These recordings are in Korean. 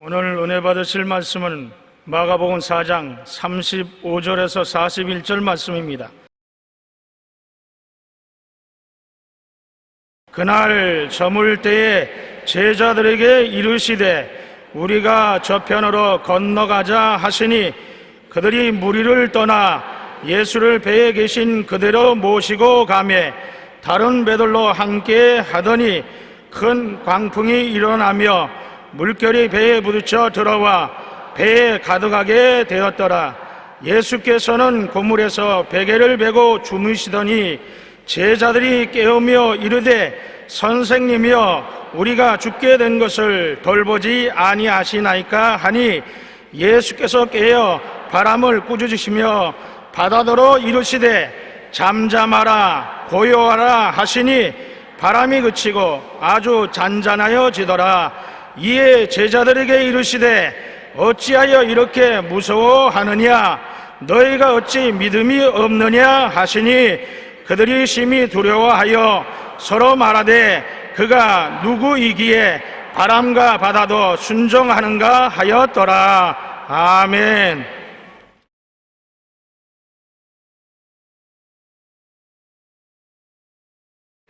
오늘 은혜 받으실 말씀은 마가복음 4장 35절에서 41절 말씀입니다. 그날 저물 때에 제자들에게 이르시되 우리가 저편으로 건너가자 하시니 그들이 무리를 떠나 예수를 배에 계신 그대로 모시고 가매 다른 배들로 함께 하더니 큰 광풍이 일어나며 물결이 배에 부딪혀 들어와 배에 가득하게 되었더라. 예수께서는 고물에서 베개를 베고 주무시더니 제자들이 깨우며 이르되 선생님이여 우리가 죽게 된 것을 돌보지 아니하시나이까 하니 예수께서 깨어 바람을 꾸짖으시며 바다더러 이르시되 잠잠하라 고요하라 하시니 바람이 그치고 아주 잔잔하여지더라. 이에 제자들에게 이르시되 어찌하여 이렇게 무서워하느냐 너희가 어찌 믿음이 없느냐 하시니 그들이 심히 두려워하여 서로 말하되 그가 누구이기에 바람과 바다도 순종하는가 하였더라. 아멘.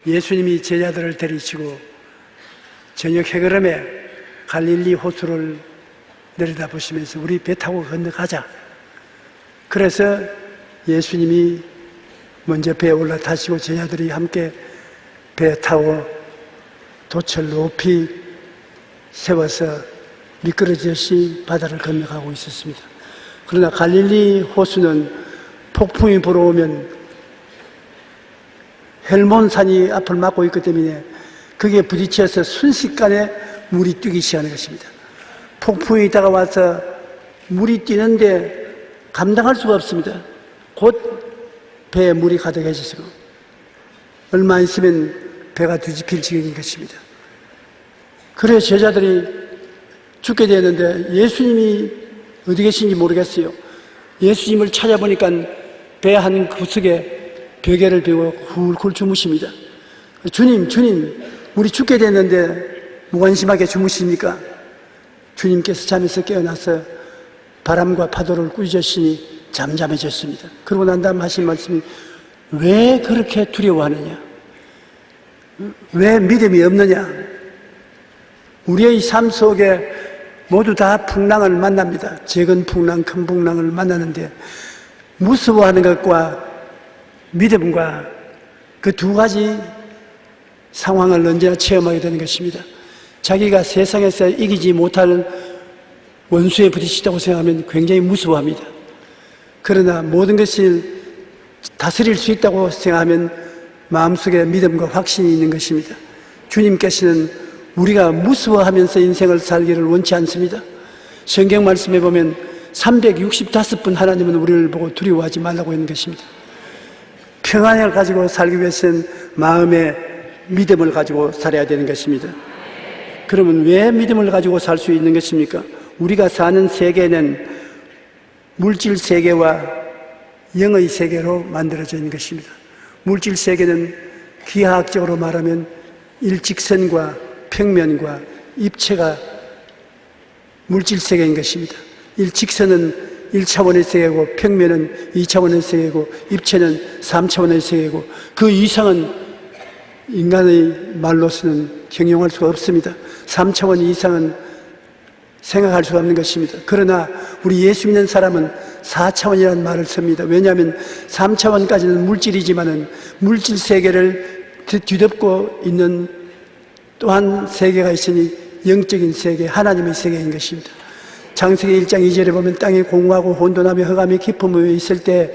예수님이 제자들을 데리시고 저녁 해걸음에 갈릴리 호수를 내려다보시면서 우리 배 타고 건너가자. 그래서 예수님이 먼저 배에 올라타시고 제자들이 함께 배 타고 돛을 높이 세워서 미끄러지듯이 바다를 건너가고 있었습니다. 그러나 갈릴리 호수는 폭풍이 불어오면 헬몬산이 앞을 막고 있기 때문에 그게 부딪혀서 순식간에 물이 뛰기 시작하는 것입니다. 폭풍이 다가와서 물이 뛰는데 감당할 수가 없습니다. 곧 배에 물이 가득해지고 얼마 있으면 배가 뒤집힐 지경인 것입니다. 그래 제자들이 죽게 되었는데 예수님이 어디 계신지 모르겠어요. 예수님을 찾아보니까 배 한 구석에 베개를 베고 훌훌 주무십니다. 주님 우리 죽게 됐는데 무관심하게 주무십니까? 주님께서 잠에서 깨어나서 바람과 파도를 꾸짖으시니 잠잠해졌습니다. 그러고 난 다음 하신 말씀이 왜 그렇게 두려워하느냐? 왜 믿음이 없느냐? 우리의 삶 속에 모두 다 풍랑을 만납니다. 작은 풍랑, 큰 풍랑을 만나는데 무서워하는 것과 믿음과 그 두 가지 상황을 언제나 체험하게 되는 것입니다. 자기가 세상에서 이기지 못할 원수에 부딪히다고 생각하면 굉장히 무서워합니다. 그러나 모든 것을 다스릴 수 있다고 생각하면 마음속에 믿음과 확신이 있는 것입니다. 주님께서는 우리가 무서워하면서 인생을 살기를 원치 않습니다. 성경 말씀에 보면 365번 하나님은 우리를 보고 두려워하지 말라고 하는 것입니다. 평안을 가지고 살기 위해서는 마음의 믿음을 가지고 살아야 되는 것입니다. 그러면 왜 믿음을 가지고 살 수 있는 것입니까? 우리가 사는 세계는 물질 세계와 영의 세계로 만들어져 있는 것입니다. 물질 세계는 기하학적으로 말하면 일직선과 평면과 입체가 물질 세계인 것입니다. 일직선은 1차원의 세계고 평면은 2차원의 세계고 입체는 3차원의 세계고 그 이상은 인간의 말로서는 경영할 수가 없습니다. 3차원 이상은 생각할 수가 없는 것입니다. 그러나 우리 예수 믿는 사람은 4차원이라는 말을 씁니다. 왜냐하면 3차원까지는 물질이지만은 물질 세계를 뒤덮고 있는 또 한 세계가 있으니 영적인 세계, 하나님의 세계인 것입니다. 창세기 1장 2절에 보면 땅이 공허하고 혼돈하며 흑암이 깊음에 있을 때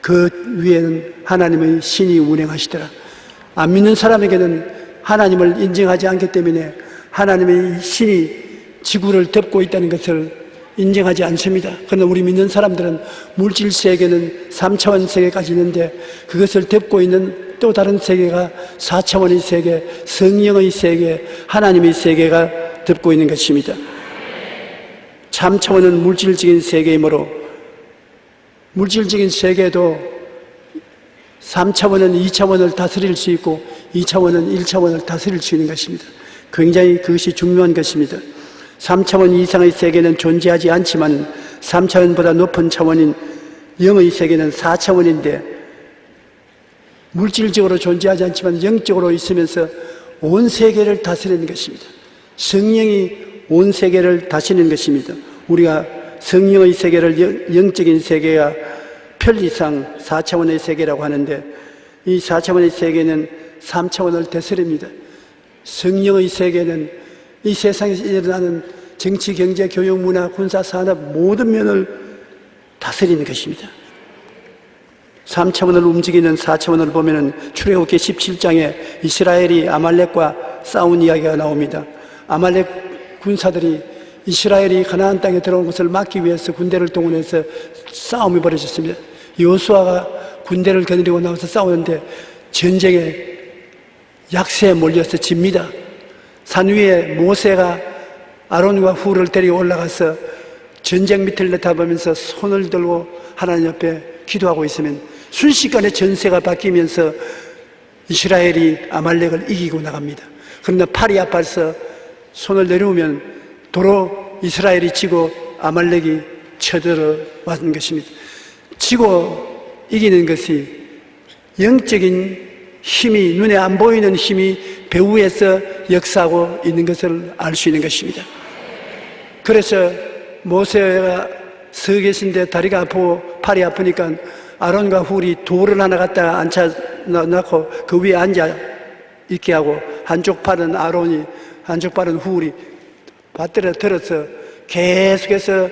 그 위에는 하나님의 신이 운행하시더라. 안 믿는 사람에게는 하나님을 인정하지 않기 때문에 하나님의 신이 지구를 덮고 있다는 것을 인정하지 않습니다. 그러나 우리 믿는 사람들은 물질 세계는 3차원 세계까지 있는데 그것을 덮고 있는 또 다른 세계가 4차원의 세계, 성령의 세계, 하나님의 세계가 덮고 있는 것입니다. 참차원은 물질적인 세계이므로 물질적인 세계도 3차원은 2차원을 다스릴 수 있고 2차원은 1차원을 다스릴 수 있는 것입니다. 굉장히 그것이 중요한 것입니다. 3차원 이상의 세계는 존재하지 않지만 3차원보다 높은 차원인 영의 세계는 4차원인데 물질적으로 존재하지 않지만 영적으로 있으면서 온 세계를 다스리는 것입니다. 성령이 온 세계를 다스리는 것입니다. 우리가 성령의 세계를 영적인 세계가 편리상 4차원의 세계라고 하는데 이 4차원의 세계는 3차원을 다스립니다. 성령의 세계는 이 세상에서 일어나는 정치, 경제, 교육, 문화, 군사, 산업 모든 면을 다스리는 것입니다. 3차원을 움직이는 4차원을 보면은 출애굽기 17장에 이스라엘이 아말렉과 싸운 이야기가 나옵니다. 아말렉 군사들이 이스라엘이 가나안 땅에 들어온 것을 막기 위해서 군대를 동원해서 싸움이 벌어졌습니다. 여호수아가 군대를 거느리고 나와서 싸우는데 전쟁에 약세에 몰려서 집니다. 산 위에 모세가 아론과 훌을 데리고 올라가서 전쟁 밑을 내다보면서 손을 들고 하나님 옆에 기도하고 있으면 순식간에 전세가 바뀌면서 이스라엘이 아말렉을 이기고 나갑니다. 그러나 팔이 아파서 손을 내려오면 도로 이스라엘이 지고 아말렉이 쳐들어 왔는 것입니다. 지고 이기는 것이 영적인 힘이, 눈에 안 보이는 힘이 배후에서 역사하고 있는 것을 알 수 있는 것입니다. 그래서 모세가 서 계신데 다리가 아프고 팔이 아프니까 아론과 훌이 돌을 하나 갖다가 앉혀놓고 그 위에 앉아 있게 하고 한쪽 팔은 아론이 한쪽 팔은 훌이 받들어 들어서 계속해서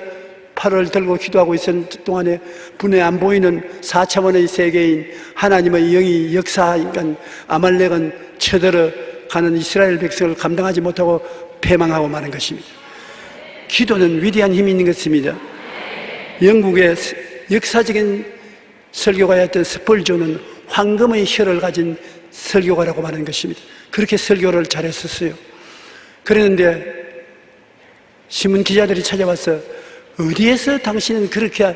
팔을 들고 기도하고 있는 동안에 눈에 안 보이는 4차원의 세계인 하나님의 영이 역사하니까 아말렉은 쳐들어 가는 이스라엘 백성을 감당하지 못하고 패망하고 마는 것입니다. 기도는 위대한 힘이 있는 것입니다. 영국의 역사적인 설교가였던 스펄전은 황금의 혀를 가진 설교가라고 말하는 것입니다. 그렇게 설교를 잘했었어요. 그랬는데 신문 기자들이 찾아와서 어디에서 당신은 그렇게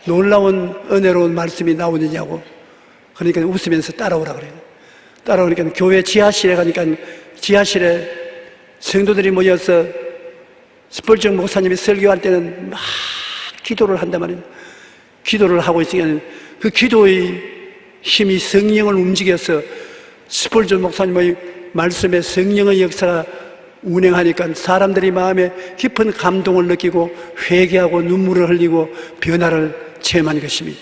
놀라운 은혜로운 말씀이 나오느냐고, 그러니까 웃으면서 따라오라 그래요. 따라오니까 교회 지하실에 가니까 지하실에 성도들이 모여서 스펄전 목사님이 설교할 때는 막 기도를 한단 말이에요. 기도를 하고 있으니까 그 기도의 힘이 성령을 움직여서 스펄전 목사님의 말씀에 성령의 역사가 운행하니까 사람들이 마음에 깊은 감동을 느끼고 회개하고 눈물을 흘리고 변화를 체험한 것입니다.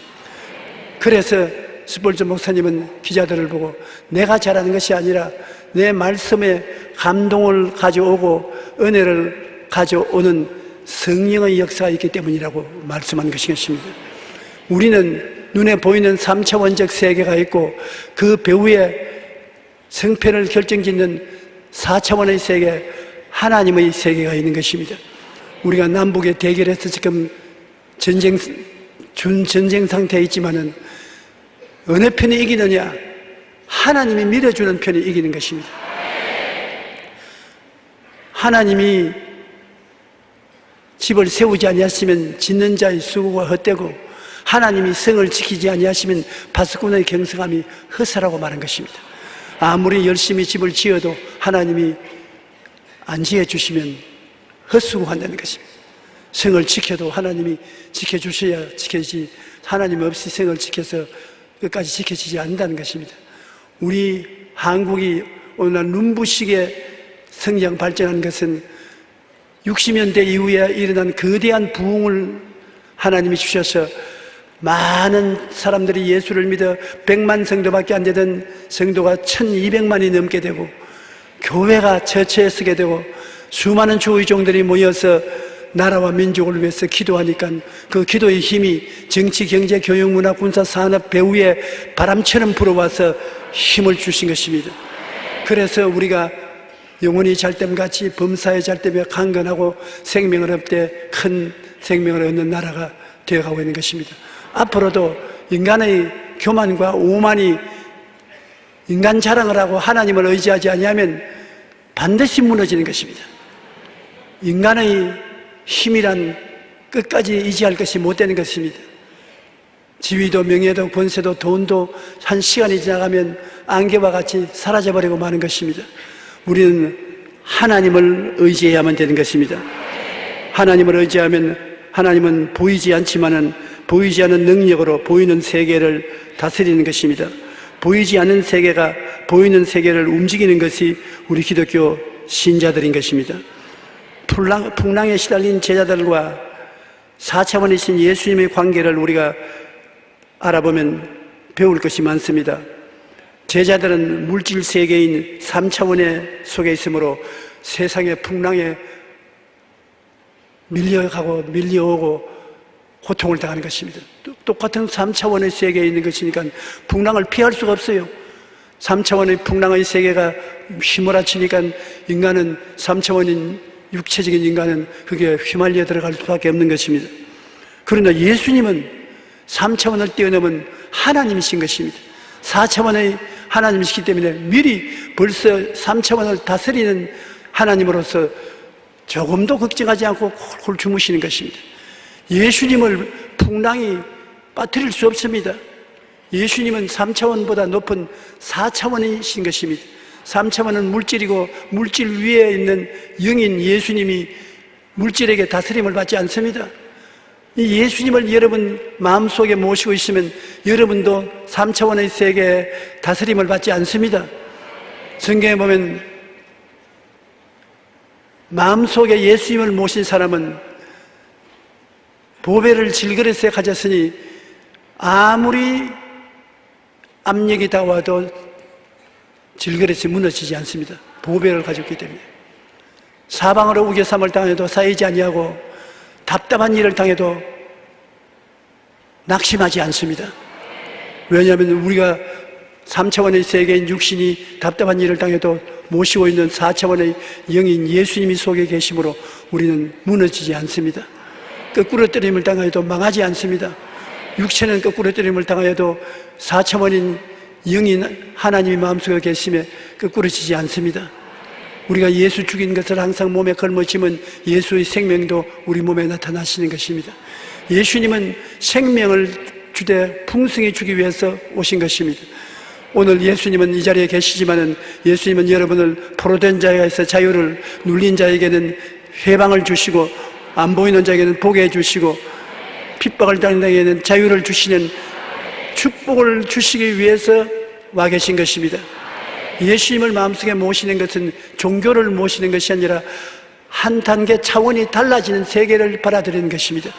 그래서 스펄전 목사님은 기자들을 보고 내가 잘하는 것이 아니라 내 말씀에 감동을 가져오고 은혜를 가져오는 성령의 역사가 있기 때문이라고 말씀한 것이겠습니다. 우리는 눈에 보이는 3차원적 세계가 있고 그 배후에 성패를 결정짓는 4차원의 세계, 하나님의 세계가 있는 것입니다. 우리가 남북의 대결에서 지금 전쟁 상태에 있지만은 어느 편이 이기느냐? 하나님이 밀어주는 편이 이기는 것입니다. 하나님이 집을 세우지 아니하시면 짓는 자의 수고가 헛되고 하나님이 성을 지키지 아니하시면 바스꾼의 경성함이 허사라고 말한 것입니다. 아무리 열심히 집을 지어도 하나님이 안 지어주시면 헛수고한다는 것입니다. 성을 지켜도 하나님이 지켜주셔야 지켜지지 하나님 없이 성을 지켜서 끝까지 지켜지지 않는다는 것입니다. 우리 한국이 오늘날 눈부시게 성장 발전한 것은 60년대 이후에 일어난 거대한 부흥을 하나님이 주셔서 많은 사람들이 예수를 믿어 100만 성도밖에 안 되던 성도가 1200만이 넘게 되고 교회가 처처에 서게 되고 수많은 주의종들이 모여서 나라와 민족을 위해서 기도하니까 그 기도의 힘이 정치, 경제, 교육, 문화, 군사, 산업 배후에 바람처럼 불어와서 힘을 주신 것입니다. 그래서 우리가 영혼이 잘됨같이 범사의 잘됨에 강건하고 생명을 얻되 큰 생명을 얻는 나라가 되어가고 있는 것입니다. 앞으로도 인간의 교만과 오만이 인간 자랑을 하고 하나님을 의지하지 아니하면 반드시 무너지는 것입니다. 인간의 힘이란 끝까지 의지할 것이 못 되는 것입니다. 지위도 명예도 권세도 돈도 한 시간이 지나가면 안개와 같이 사라져버리고 마는 것입니다. 우리는 하나님을 의지해야만 되는 것입니다. 하나님을 의지하면 하나님은 보이지 않지만은 보이지 않는 능력으로 보이는 세계를 다스리는 것입니다. 보이지 않는 세계가 보이는 세계를 움직이는 것이 우리 기독교 신자들인 것입니다. 풍랑에 시달린 제자들과 4차원이신 예수님의 관계를 우리가 알아보면 배울 것이 많습니다. 제자들은 물질 세계인 3차원의 속에 있으므로 세상의 풍랑에 밀려오고 고통을 당하는 것입니다. 똑같은 3차원의 세계에 있는 것이니까 풍랑을 피할 수가 없어요. 3차원의 풍랑의 세계가 휘몰아치니까 인간은 3차원인 육체적인 인간은 그게 휘말려 들어갈 수밖에 없는 것입니다. 그러나 예수님은 3차원을 뛰어넘은 하나님이신 것입니다. 4차원의 하나님이시기 때문에 미리 벌써 3차원을 다스리는 하나님으로서 조금도 걱정하지 않고 홀 주무시는 것입니다. 예수님을 풍랑이 빠뜨릴 수 없습니다. 예수님은 3차원보다 높은 4차원이신 것입니다. 3차원은 물질이고 물질 위에 있는 영인 예수님이 물질에게 다스림을 받지 않습니다. 이 예수님을 여러분 마음속에 모시고 있으면 여러분도 3차원의 세계에 다스림을 받지 않습니다. 성경에 보면 마음속에 예수님을 모신 사람은 보배를 질그릇에 가졌으니 아무리 압력이 다가와도 질그릇이 무너지지 않습니다. 보배를 가졌기 때문에. 사방으로 우겨삼을 당해도 쌓이지 아니하고 답답한 일을 당해도 낙심하지 않습니다. 왜냐하면 우리가 3차원의 세계인 육신이 답답한 일을 당해도 모시고 있는 4차원의 영인 예수님이 속에 계심으로 우리는 무너지지 않습니다. 거꾸로 뜨림을 당하여도 망하지 않습니다. 육체는 거꾸로 뜨림을 당하여도 4차원인 영인 하나님이 마음속에 계심에 거꾸로지지 않습니다. 우리가 예수 죽인 것을 항상 몸에 걸머쥐면 예수의 생명도 우리 몸에 나타나시는 것입니다. 예수님은 생명을 주되 풍성히 주기 위해서 오신 것입니다. 오늘 예수님은 이 자리에 계시지만은 예수님은 여러분을 포로된 자에게서 자유를, 눌린 자에게는 해방을 주시고 안 보이는 자에게는 보게 해주시고 핍박을 당하는 자에게는 자유를 주시는 축복을 주시기 위해서 와 계신 것입니다. 예수님을 마음속에 모시는 것은 종교를 모시는 것이 아니라 한 단계 차원이 달라지는 세계를 받아들이는 것입니다.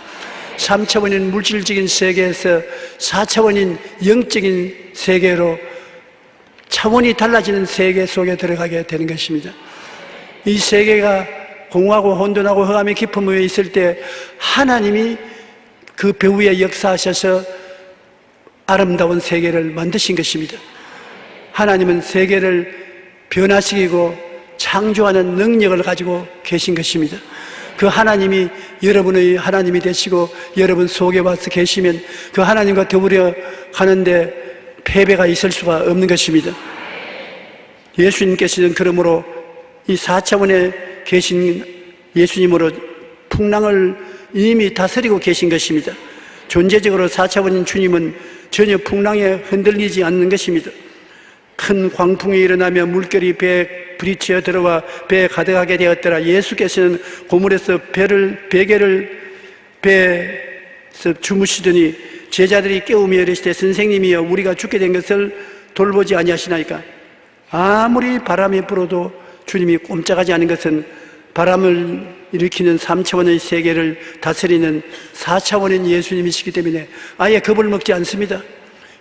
3차원인 물질적인 세계에서 4차원인 영적인 세계로 차원이 달라지는 세계 속에 들어가게 되는 것입니다. 이 세계가 공허하고 혼돈하고 흑암의 깊음 위에 있을 때 하나님이 그 배후에 역사하셔서 아름다운 세계를 만드신 것입니다. 하나님은 세계를 변화시키고 창조하는 능력을 가지고 계신 것입니다. 그 하나님이 여러분의 하나님이 되시고 여러분 속에 와서 계시면 그 하나님과 더불어 가는데 패배가 있을 수가 없는 것입니다. 예수님께서는 그러므로 이 4차원에 계신 예수님으로 풍랑을 이미 다스리고 계신 것입니다. 존재적으로 4차원인 주님은 전혀 풍랑에 흔들리지 않는 것입니다. 큰 광풍이 일어나며 물결이 배에 부딪혀 들어와 배에 가득하게 되었더라. 예수께서는 고물에서 베개를 배에서 주무시더니 제자들이 깨우며 이르시되 선생님이여 우리가 죽게 된 것을 돌보지 아니하시나이까. 아무리 바람이 불어도 주님이 꼼짝하지 않은 것은 바람을 일으키는 3차원의 세계를 다스리는 4차원인 예수님이시기 때문에 아예 겁을 먹지 않습니다.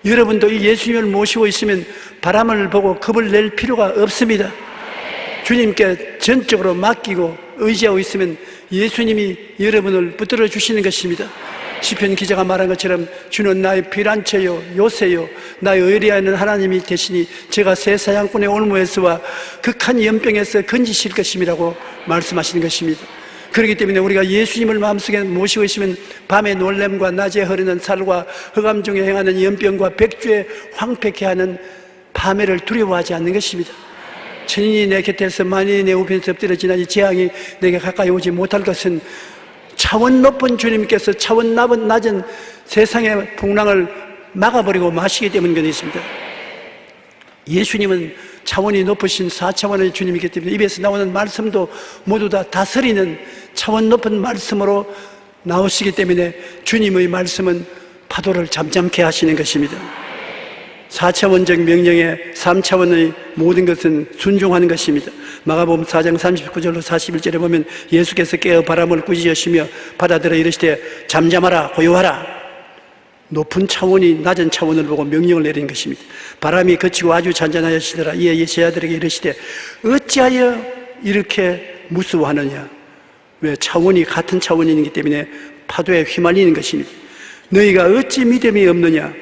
여러분도 이 예수님을 모시고 있으면 바람을 보고 겁을 낼 필요가 없습니다. 주님께 전적으로 맡기고 의지하고 있으면 예수님이 여러분을 붙들어 주시는 것입니다. 시편 기자가 말한 것처럼 주는 나의 피난처요 요새요 나의 의리하는 하나님이 되시니 제가 새 사냥꾼의 올무에서와 극한 연병에서 건지실 것임이라고 말씀하시는 것입니다. 그렇기 때문에 우리가 예수님을 마음속에 모시고 있으면 밤의 놀램과 낮에 흐르는 살과 흑암 중에 행하는 연병과 백주에 황폐케 하는 밤해를 두려워하지 않는 것입니다. 천인이 내 곁에서 만인이 내 우편에서 엎드려지나니 재앙이 내게 가까이 오지 못할 것은 차원 높은 주님께서 차원 낮은 세상의 풍랑을 막아버리고 마시기 때문인 것입니다. 예수님은 차원이 높으신 4차원의 주님이기 때문에 입에서 나오는 말씀도 모두 다 다스리는 차원 높은 말씀으로 나오시기 때문에 주님의 말씀은 파도를 잠잠케 하시는 것입니다. 4차원적 명령에 3차원의 모든 것은 순종하는 것입니다. 마가복음 4장 39절로 41절에 보면 예수께서 깨어 바람을 꾸짖으시며 바다들어 이르시되 잠잠하라 고요하라. 높은 차원이 낮은 차원을 보고 명령을 내린 것입니다. 바람이 그치고 아주 잔잔하여지더라. 이에 제자들에게 이르시되 어찌하여 이렇게 무서워하느냐. 왜? 차원이 같은 차원이기 때문에 파도에 휘말리는 것입니다. 너희가 어찌 믿음이 없느냐.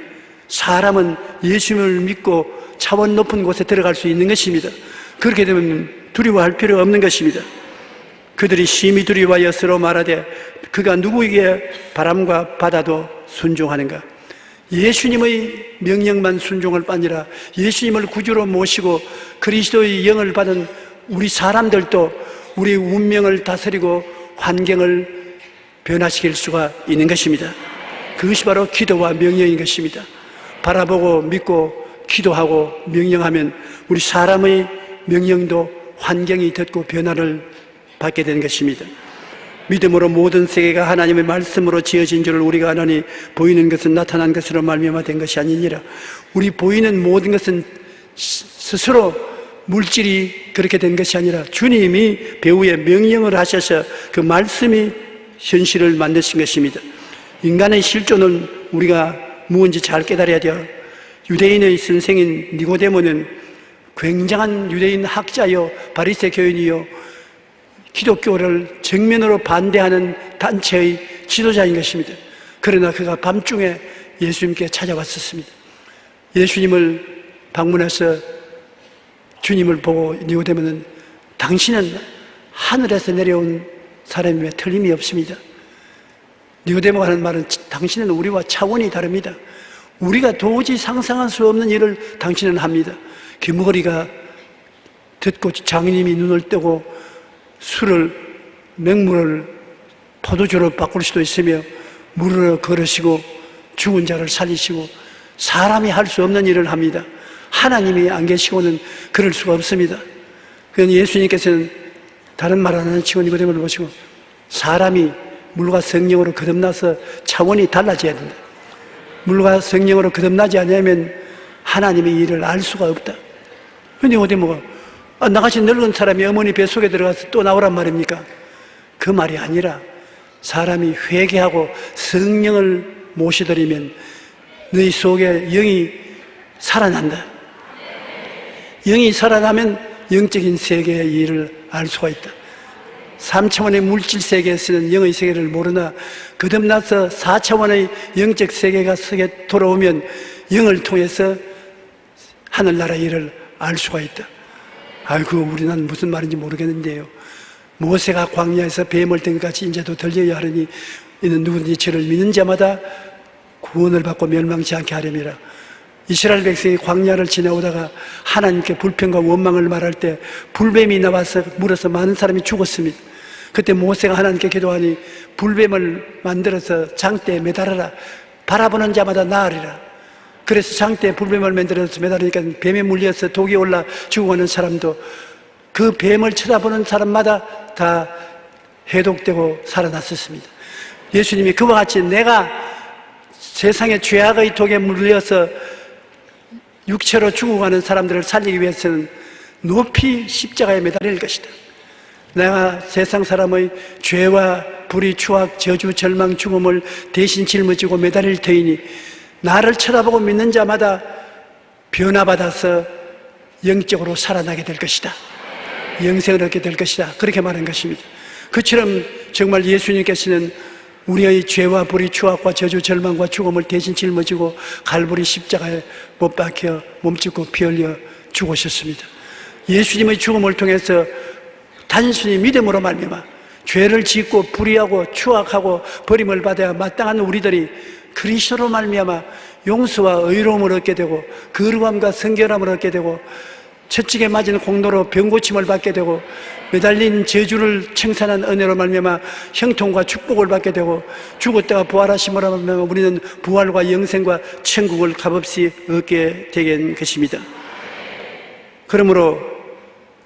사람은 예수님을 믿고 차원 높은 곳에 들어갈 수 있는 것입니다. 그렇게 되면 두려워할 필요 없는 것입니다. 그들이 심히 두려워하여 서로 말하되 그가 누구에게 바람과 바다도 순종하는가. 예수님의 명령만 순종할 뿐이라 예수님을 구주로 모시고 그리스도의 영을 받은 우리 사람들도 우리 운명을 다스리고 환경을 변화시킬 수가 있는 것입니다. 그것이 바로 기도와 명령인 것입니다. 바라보고 믿고 기도하고 명령하면 우리 사람의 명령도 환경이 듣고 변화를 받게 되는 것입니다. 믿음으로 모든 세계가 하나님의 말씀으로 지어진 줄을 우리가 아노니 보이는 것은 나타난 것으로 말미암아 된 것이 아니니라. 우리 보이는 모든 것은 스스로 물질이 그렇게 된 것이 아니라 주님이 배후에 명령을 하셔서 그 말씀이 현실을 만드신 것입니다. 인간의 실존은 우리가 무엇인지 잘 깨달아야 돼요. 유대인의 선생인 니고데모는 굉장한 유대인 학자요 바리새 교인이요 기독교를 정면으로 반대하는 단체의 지도자인 것입니다. 그러나 그가 밤중에 예수님께 찾아왔었습니다. 예수님을 방문해서 주님을 보고 니고데모는 당신은 하늘에서 내려온 사람임에 틀림이 없습니다. 니고데모가 하는 말은 당신은 우리와 차원이 다릅니다. 우리가 도저히 상상할 수 없는 일을 당신은 합니다. 귀머거리가 듣고 장인님이 눈을 뜨고 맹물을 포도주로 바꿀 수도 있으며 물으로 걸으시고 죽은 자를 살리시고 사람이 할 수 없는 일을 합니다. 하나님이 안 계시고는 그럴 수가 없습니다. 그러니 예수님께서는 다른 말 안 하는 치고 니고데모를 보시고 사람이 물과 성령으로 거듭나서 차원이 달라져야 된다. 물과 성령으로 거듭나지 않으면 하나님의 일을 알 수가 없다. 니고데모가 나같이 늙은 사람이 어머니 뱃속에 들어가서 또 나오란 말입니까? 그 말이 아니라 사람이 회개하고 성령을 모시더리면 너희 속에 영이 살아난다. 영이 살아나면 영적인 세계의 일을 알 수가 있다. 3차원의 물질 세계에서는 영의 세계를 모르나 거듭나서 4차원의 영적 세계가 속에 돌아오면 영을 통해서 하늘나라 일을 알 수가 있다. 아이고 우리는 무슨 말인지 모르겠는데요. 모세가 광야에서 뱀을 든 같이 이제도 들려야 하려니 이는 누구든지 저를 믿는 자마다 구원을 받고 멸망치 않게 하려니라. 이스라엘 백성이 광야를 지나오다가 하나님께 불평과 원망을 말할 때 불뱀이 나와서 물어서 많은 사람이 죽었습니다. 그때 모세가 하나님께 기도하니 불뱀을 만들어서 장대에 매달아라. 바라보는 자마다 나으리라. 그래서 장대에 불뱀을 만들어서 매달으니까 뱀에 물려서 독이 올라 죽어가는 사람도 그 뱀을 쳐다보는 사람마다 다 해독되고 살아났었습니다. 예수님이 그와 같이 내가 세상의 죄악의 독에 물려서 육체로 죽어가는 사람들을 살리기 위해서는 높이 십자가에 매달릴 것이다. 내가 세상 사람의 죄와 불의, 추악, 저주, 절망, 죽음을 대신 짊어지고 매달릴 터이니 나를 쳐다보고 믿는 자마다 변화받아서 영적으로 살아나게 될 것이다. 영생을 얻게 될 것이다. 그렇게 말한 것입니다. 그처럼 정말 예수님께서는 우리의 죄와 불의, 추악과 저주, 절망과 죽음을 대신 짊어지고 갈보리 십자가에 못 박혀 몸짓고 피 흘려 죽으셨습니다. 예수님의 죽음을 통해서 단순히 믿음으로 말미암아 죄를 짓고 불의하고 추악하고 버림을 받아야 마땅한 우리들이 그리스도로 말미암아 용서와 의로움을 얻게 되고 거룩함과 성결함을 얻게 되고 채찍에 맞은 공로로 병고침을 받게 되고 매달린 저주를 청산한 은혜로 말미암아 형통과 축복을 받게 되고 죽었다가 부활하심으로 말미암아 우리는 부활과 영생과 천국을 값없이 얻게 되는 것입니다. 그러므로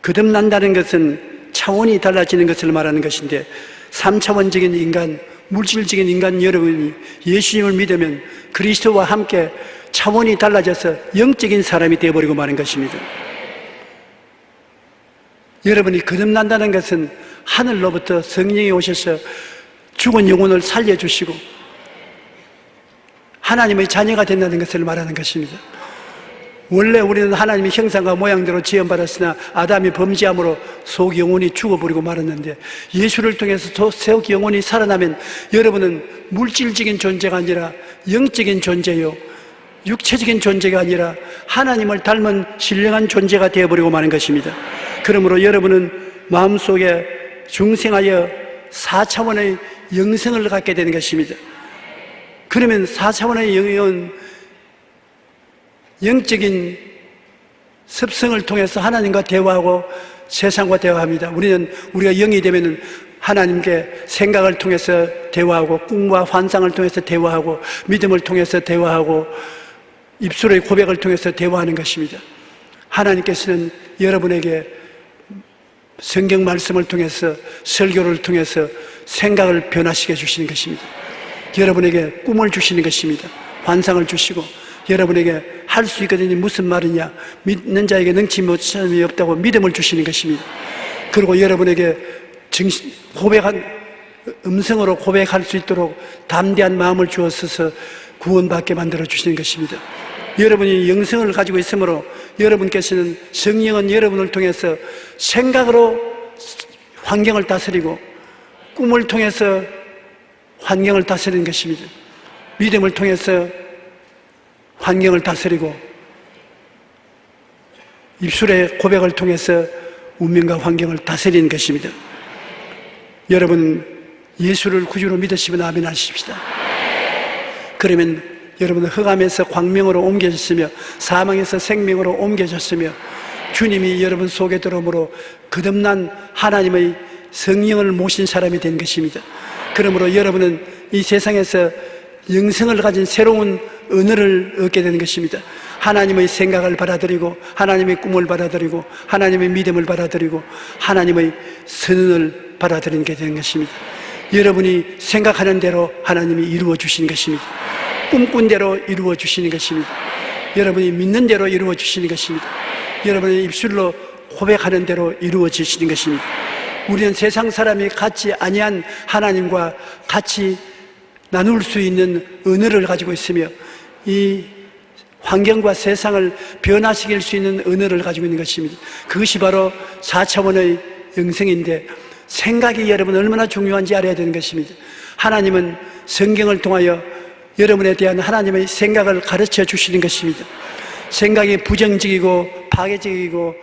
거듭난다는 것은 차원이 달라지는 것을 말하는 것인데 3차원적인 인간, 물질적인 인간 여러분이 예수님을 믿으면 그리스도와 함께 차원이 달라져서 영적인 사람이 되어버리고 마는 것입니다. 여러분이 거듭난다는 것은 하늘로부터 성령이 오셔서 죽은 영혼을 살려주시고 하나님의 자녀가 된다는 것을 말하는 것입니다. 원래 우리는 하나님의 형상과 모양대로 지음받았으나 아담이 범죄함으로 속 영혼이 죽어버리고 말았는데 예수를 통해서 속 영혼이 살아나면 여러분은 물질적인 존재가 아니라 영적인 존재요, 육체적인 존재가 아니라 하나님을 닮은 신령한 존재가 되어버리고 마는 것입니다. 그러므로 여러분은 마음속에 중생하여 4차원의 영성을 갖게 되는 것입니다. 그러면 4차원의 영적인 습성을 통해서 하나님과 대화하고 세상과 대화합니다. 우리가 영이 되면은 하나님께 생각을 통해서 대화하고 꿈과 환상을 통해서 대화하고 믿음을 통해서 대화하고 입술의 고백을 통해서 대화하는 것입니다. 하나님께서는 여러분에게 성경 말씀을 통해서 설교를 통해서 생각을 변화시켜 주시는 것입니다. 여러분에게 꿈을 주시는 것입니다. 환상을 주시고 여러분에게 할 수 있거든요. 무슨 말이냐? 믿는 자에게 능치 못함이 없다고 믿음을 주시는 것입니다. 그리고 여러분에게 음성으로 고백할 수 있도록 담대한 마음을 주어서 구원받게 만들어 주시는 것입니다. 여러분이 영성을 가지고 있으므로 여러분께서는 성령은 여러분을 통해서 생각으로 환경을 다스리고 꿈을 통해서 환경을 다스리는 것입니다. 믿음을 통해서 환경을 다스리고 입술의 고백을 통해서 운명과 환경을 다스리는 것입니다. 여러분 예수를 구주로 믿으시면 아멘 하십시다. 그러면 여러분은 흑암에서 광명으로 옮겨졌으며 사망에서 생명으로 옮겨졌으며 주님이 여러분 속에 들어오므로 거듭난 하나님의 성령을 모신 사람이 된 것입니다. 그러므로 여러분은 이 세상에서 영성을 가진 새로운 언어를 얻게 되는 것입니다. 하나님의 생각을 받아들이고 하나님의 꿈을 받아들이고 하나님의 믿음을 받아들이고 하나님의 선언을 받아들이게 되는 것입니다. 여러분이 생각하는 대로 하나님이 이루어 주시는 것입니다. 꿈꾼 대로 이루어 주시는 것입니다. 여러분이 믿는 대로 이루어 주시는 것입니다. 여러분의 입술로 고백하는 대로 이루어지시는 것입니다. 우리는 세상 사람이 같지 아니한 하나님과 같이 나눌 수 있는 언어를 가지고 있으며 이 환경과 세상을 변화시킬 수 있는 언어를 가지고 있는 것입니다. 그것이 바로 4차원의 영성인데 생각이 여러분 얼마나 중요한지 알아야 되는 것입니다. 하나님은 성경을 통하여 여러분에 대한 하나님의 생각을 가르쳐 주시는 것입니다. 생각이 부정적이고 파괴적이고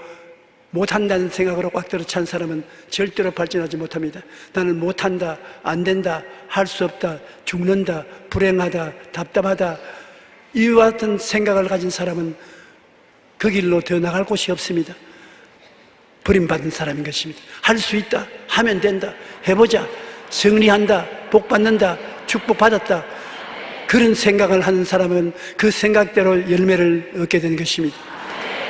못한다는 생각으로 꽉 들어 찬 사람은 절대로 발전하지 못합니다. 나는 못한다, 안 된다, 할 수 없다, 죽는다, 불행하다, 답답하다, 이와 같은 생각을 가진 사람은 그 길로 더 나갈 곳이 없습니다. 버림받은 사람인 것입니다. 할 수 있다, 하면 된다, 해보자, 승리한다, 복받는다, 축복받았다, 그런 생각을 하는 사람은 그 생각대로 열매를 얻게 되는 것입니다.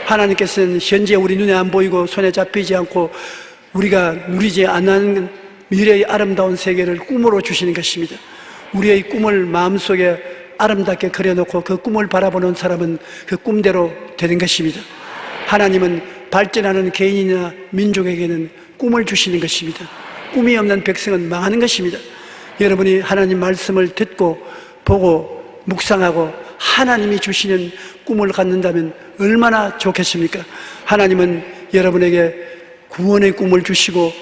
하나님께서는 현재 우리 눈에 안 보이고 손에 잡히지 않고 우리가 누리지 않는 미래의 아름다운 세계를 꿈으로 주시는 것입니다. 우리의 꿈을 마음속에 아름답게 그려놓고 그 꿈을 바라보는 사람은 그 꿈대로 되는 것입니다. 하나님은 발전하는 개인이나 민족에게는 꿈을 주시는 것입니다. 꿈이 없는 백성은 망하는 것입니다. 여러분이 하나님 말씀을 듣고 보고 묵상하고 하나님이 주시는 꿈을 갖는다면 얼마나 좋겠습니까? 하나님은 여러분에게 구원의 꿈을 주시고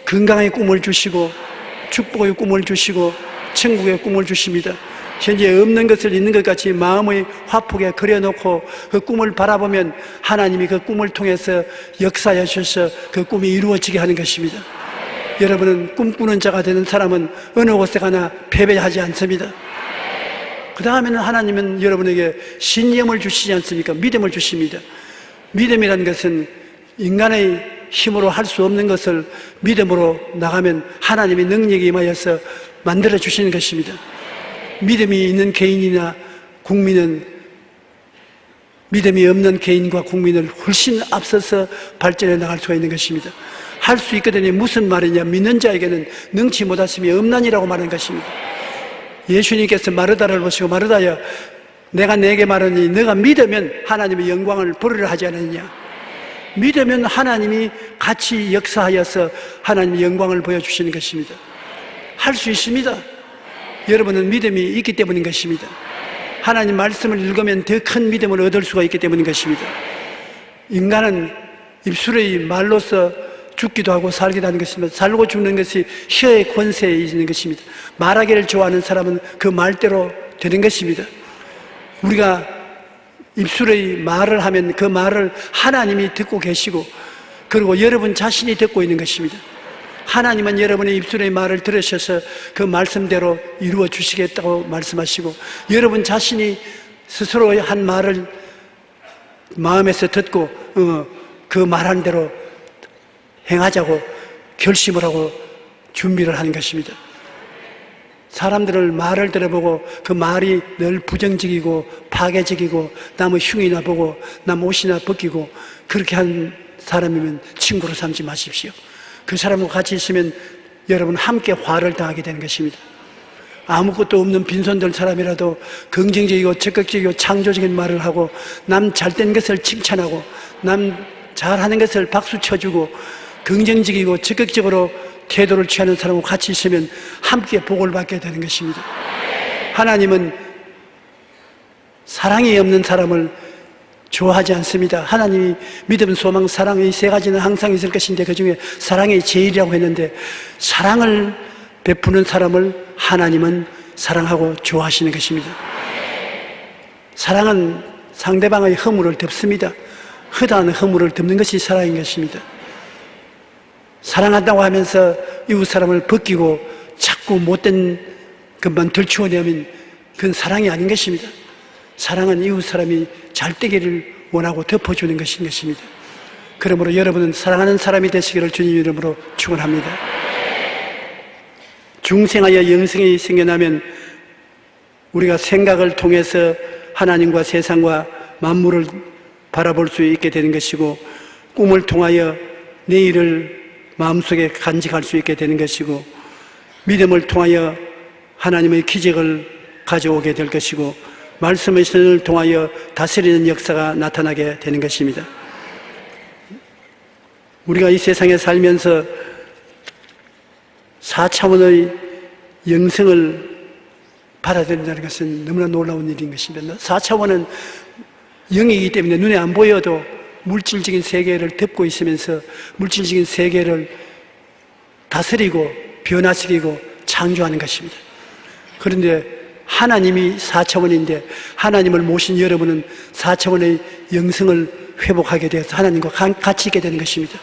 건강의 꿈을 주시고 축복의 꿈을 주시고 천국의 꿈을 주십니다. 현재 없는 것을 있는 것 같이 마음의 화폭에 그려놓고 그 꿈을 바라보면 하나님이 그 꿈을 통해서 역사하셔서 그 꿈이 이루어지게 하는 것입니다. 여러분은 꿈꾸는 자가 되는 사람은 어느 곳에 가나 패배하지 않습니다. 그 다음에는 하나님은 여러분에게 신념을 주시지 않습니까? 믿음을 주십니다. 믿음이라는 것은 인간의 힘으로 할 수 없는 것을 믿음으로 나가면 하나님의 능력이 임하여서 만들어 주시는 것입니다. 믿음이 있는 개인이나 국민은 믿음이 없는 개인과 국민을 훨씬 앞서서 발전해 나갈 수가 있는 것입니다. 할 수 있거든요. 무슨 말이냐? 믿는 자에게는 능치 못하심이 없나니라고 말하는 것입니다. 예수님께서 마르다를 보시고 마르다야, 내가 네게 말하니 너가 믿으면 하나님의 영광을 보리라 하지 않았느냐? 믿으면 하나님이 같이 역사하여서 하나님의 영광을 보여주시는 것입니다. 할 수 있습니다. 여러분은 믿음이 있기 때문인 것입니다. 하나님 말씀을 읽으면 더 큰 믿음을 얻을 수가 있기 때문인 것입니다. 인간은 입술의 말로서 죽기도 하고 살기도 하는 것입니다. 살고 죽는 것이 혀의 권세에 있는 것입니다. 말하기를 좋아하는 사람은 그 말대로 되는 것입니다. 우리가 입술의 말을 하면 그 말을 하나님이 듣고 계시고, 그리고 여러분 자신이 듣고 있는 것입니다. 하나님은 여러분의 입술의 말을 들으셔서 그 말씀대로 이루어 주시겠다고 말씀하시고, 여러분 자신이 스스로 한 말을 마음에서 듣고 그 말한 대로 행하자고 결심을 하고 준비를 하는 것입니다. 사람들을 말을 들어보고 그 말이 늘 부정적이고 파괴적이고 남의 흉이나 보고 남 옷이나 벗기고 그렇게 한 사람이면 친구로 삼지 마십시오. 그 사람과 같이 있으면 여러분 함께 화를 당하게 되는 것입니다. 아무것도 없는 빈손들 사람이라도 긍정적이고 적극적이고 창조적인 말을 하고 남 잘된 것을 칭찬하고 남 잘하는 것을 박수 쳐주고 긍정적이고 적극적으로 태도를 취하는 사람과 같이 있으면 함께 복을 받게 되는 것입니다. 하나님은 사랑이 없는 사람을 좋아하지 않습니다. 하나님이 믿음, 소망, 사랑 이 세 가지는 항상 있을 것인데 그 중에 사랑이 제일이라고 했는데, 사랑을 베푸는 사람을 하나님은 사랑하고 좋아하시는 것입니다. 사랑은 상대방의 허물을 덮습니다. 허다한 허물을 덮는 것이 사랑인 것입니다. 사랑한다고 하면서 이웃 사람을 벗기고 자꾸 못된 것만 들추어내면 그건 사랑이 아닌 것입니다. 사랑은 이웃 사람이 잘 되기를 원하고 덮어주는 것인 것입니다. 그러므로 여러분은 사랑하는 사람이 되시기를 주님 이름으로 축원합니다. 중생하여 영생이 생겨나면 우리가 생각을 통해서 하나님과 세상과 만물을 바라볼 수 있게 되는 것이고, 꿈을 통하여 내일을 마음속에 간직할 수 있게 되는 것이고, 믿음을 통하여 하나님의 기적을 가져오게 될 것이고, 말씀의 선을 통하여 다스리는 역사가 나타나게 되는 것입니다. 우리가 이 세상에 살면서 4차원의 영성을 받아들인다는 것은 너무나 놀라운 일인 것입니다. 4차원은 영이기 때문에 눈에 안 보여도 물질적인 세계를 덮고 있으면서 물질적인 세계를 다스리고 변화시키고 창조하는 것입니다. 그런데 하나님이 4차원인데 하나님을 모신 여러분은 4차원의 영성을 회복하게 되어서 하나님과 같이 있게 되는 것입니다.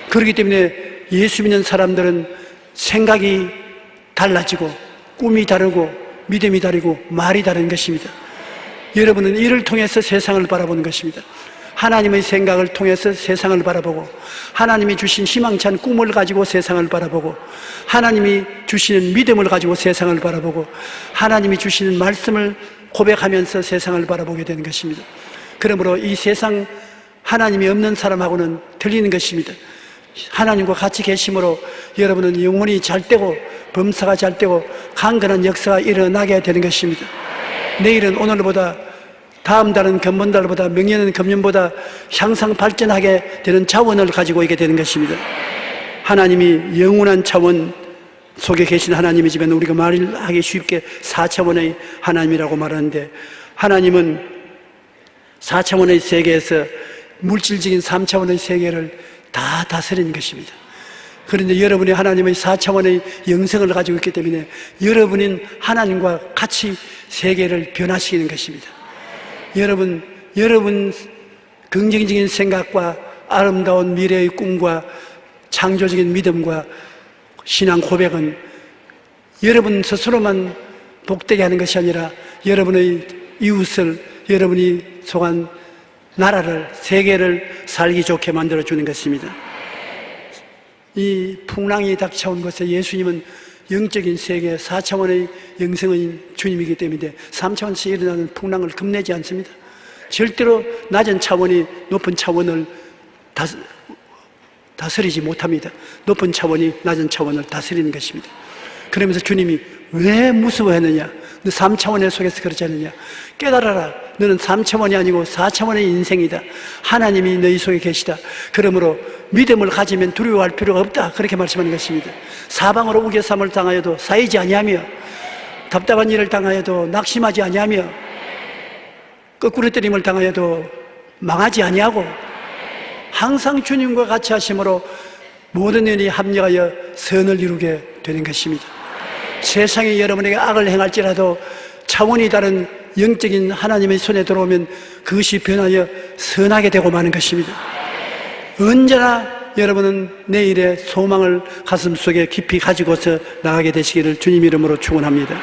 그렇기 때문에 예수 믿는 사람들은 생각이 달라지고 꿈이 다르고 믿음이 다르고 말이 다른 것입니다. 여러분은 이를 통해서 세상을 바라보는 것입니다. 하나님의 생각을 통해서 세상을 바라보고, 하나님이 주신 희망찬 꿈을 가지고 세상을 바라보고, 하나님이 주시는 믿음을 가지고 세상을 바라보고, 하나님이 주시는 말씀을 고백하면서 세상을 바라보게 되는 것입니다. 그러므로 이 세상 하나님이 없는 사람하고는 틀리는 것입니다. 하나님과 같이 계심으로 여러분은 영혼이 잘 되고 범사가 잘 되고 강건한 역사가 일어나게 되는 것입니다. 내일은 오늘보다, 다음 달은 금번달보다, 명년은 금년보다 향상 발전하게 되는 차원을 가지고 있게 되는 것입니다. 하나님이 영원한 차원 속에 계신 하나님이지만 우리가 말하기 쉽게 4차원의 하나님이라고 말하는데, 하나님은 4차원의 세계에서 물질적인 3차원의 세계를 다 다스리는 것입니다. 그런데 여러분이 하나님의 4차원의 영성을 가지고 있기 때문에 여러분은 하나님과 같이 세계를 변화시키는 것입니다. 여러분 긍정적인 생각과 아름다운 미래의 꿈과 창조적인 믿음과 신앙 고백은 여러분 스스로만 복되게 하는 것이 아니라 여러분의 이웃을, 여러분이 속한 나라를, 세계를 살기 좋게 만들어주는 것입니다. 이 풍랑이 닥쳐온 것에 예수님은 영적인 세계 4차원의 영성의 주님이기 때문에 3차원에서 일어나는 풍랑을 겁내지 않습니다. 절대로 낮은 차원이 높은 차원을 다스리지 못합니다. 높은 차원이 낮은 차원을 다스리는 것입니다. 그러면서 주님이 왜 무서워했느냐? 너 3차원에 속에서 그러지 않느냐? 깨달아라. 너는 3차원이 아니고 4차원의 인생이다. 하나님이 너희 속에 계시다. 그러므로 믿음을 가지면 두려워할 필요가 없다. 그렇게 말씀하는 것입니다. 사방으로 우겨쌈을 당하여도 쌓이지 아니하며, 답답한 일을 당하여도 낙심하지 아니하며, 거꾸로 때림을 당하여도 망하지 아니하고, 항상 주님과 같이 하심으로 모든 일이 합력하여 선을 이루게 되는 것입니다. 세상이 여러분에게 악을 행할지라도 차원이 다른 영적인 하나님의 손에 들어오면 그것이 변하여 선하게 되고 마는 것입니다. 언제나 여러분은 내일의 소망을 가슴속에 깊이 가지고서 나가게 되시기를 주님 이름으로 축원합니다.